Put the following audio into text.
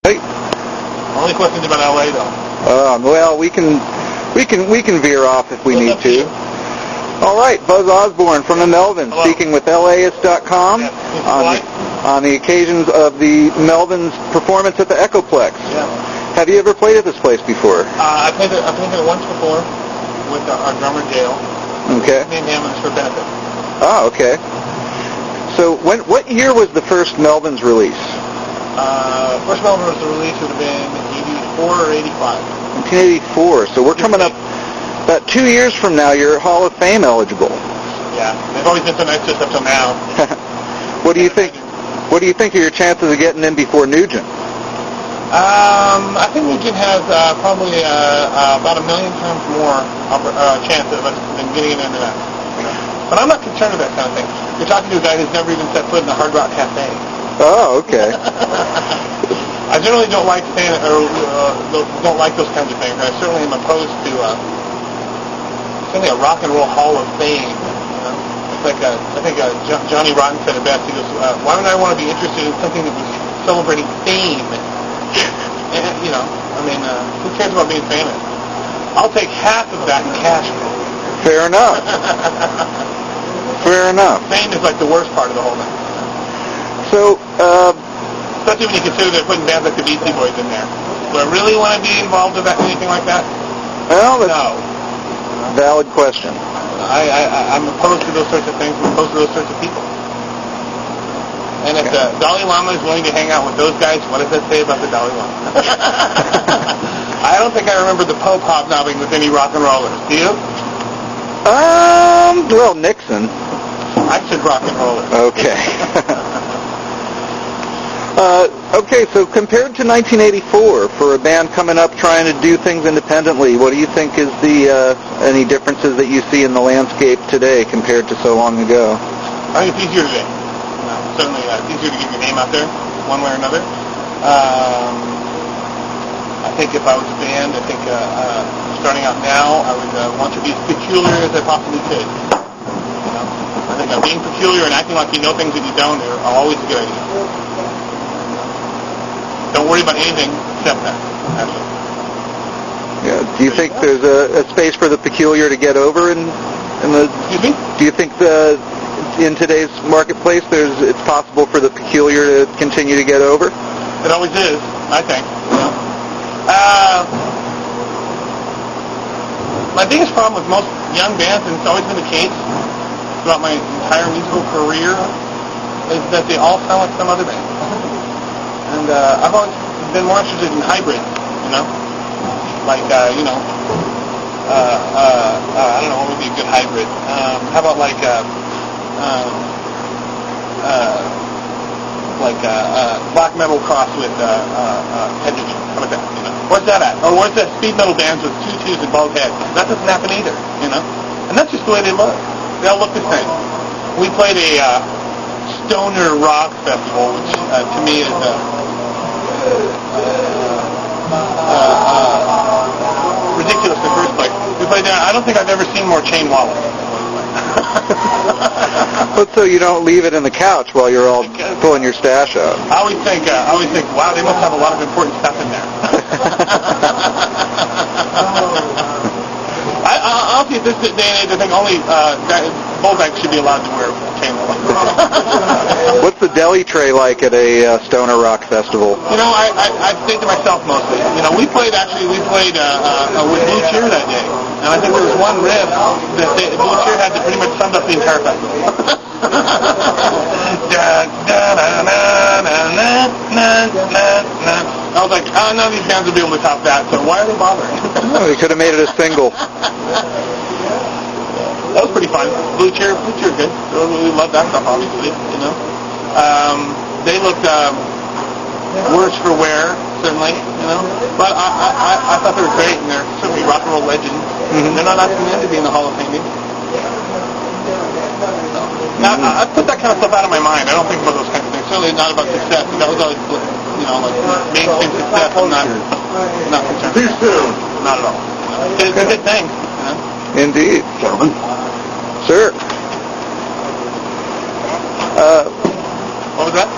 Hey. Only questions about LA though. Well, we can veer off if we need to. All right, Buzz Osborne from the Melvins, speaking with Echoplex.com on the occasions of the Melvins performance at the Echoplex. Yeah. Have you ever played at this place before? I played it once before with our drummer Dale. Okay. Me and him, and it's for benefit. Oh, okay. So what year was the first Melvins release? First Melvins release would have been 84 or 85. 1984. So we're coming up about 2 years from now. You're Hall of Fame eligible. Yeah, they've always been so nice to us up till now. What do you think? What do you think are your chances of getting in before Nugent? I think Nugent has probably about 1 million times more chance of us than getting into that. But I'm not concerned with that kind of thing. You're talking to a guy who's never even set foot in a Hard Rock Cafe. Oh, okay. I generally don't like don't like those kinds of things. I certainly am opposed to certainly a rock and roll Hall of Fame. You know? It's like I think Johnny Rotten said it best. He goes, "Why would I want to be interested in something that was celebrating fame?" And, you know, I mean, who cares about being famous? I'll take half of that in cash. Fair enough. Fair enough. Fame is like the worst part of the whole thing. So, especially when you consider they're putting bands like the Beastie Boys in there. Do I really want to be involved with anything like that? Well, that's no. Valid question. I'm opposed to those sorts of things. I'm opposed to those sorts of people. And if the Dalai Lama is willing to hang out with those guys, what does that say about the Dalai Lama? I don't think I remember the Pope hobnobbing with any rock and rollers. Do you? Well, Nixon. I said rock and rollers. Okay. Okay, so compared to 1984, for a band coming up trying to do things independently, what do you think is the any differences that you see in the landscape today compared to so long ago? I think it's easier today. Certainly, it's easier to get your name out there, one way or another. I think if I was a band, I think starting out now, I would want to be as peculiar as I possibly could. You know? I think being peculiar and acting like you know things that you don't are always a good idea. Don't worry about anything except that, actually. Yeah. Do you think there's a space for the peculiar to get over in the? Excuse me? Do you think in today's marketplace it's possible for the peculiar to continue to get over? It always is, I think. You know? My biggest problem with most young bands, and it's always been the case throughout my entire musical career, is that they all sound like some other band. And I've always been more interested in hybrids, you know? Like, I don't know, what would be a good hybrid? How about like black metal cross with headage? How about that, you know? Where's that at? Or where's that speed metal bands with tutus and bald heads? That doesn't happen either, you know? And that's just the way they look. They all look the same. We played a stoner rock festival, which to me is ridiculous in the first place. We played there. I don't think I've ever seen more chain wallets. But so you don't leave it in the couch while you're all pulling your stash out. I always think, wow, they must have a lot of important stuff in there. Honestly, at this day and age, I think only bullbags should be allowed to wear chain wallets. What's the deli tray like at a stoner rock festival? You know, I think to myself mostly. You know, we played with Blue Cheer that day, and I think there was one riff that Blue Cheer had that pretty much summed up the entire festival. I was like, none of these bands will be able to top that, so why are they bothering? Oh, you could have made it a single. That was pretty fun. Blue Cheer good. We love that stuff, obviously, you know. They looked worse for wear, certainly, you know. But I thought they were great, and they're certainly rock and roll legends. Mm-hmm. They're not asking them to be in the Hall of Fame. Now, I put that kind of stuff out of my mind. I don't think about those kinds of things. Certainly not about success. That was always, you know, like mainstream success. I'm not concerned. Too soon. Not at all. It's a good thing. You know? Indeed. Gentlemen. Sir. What was that?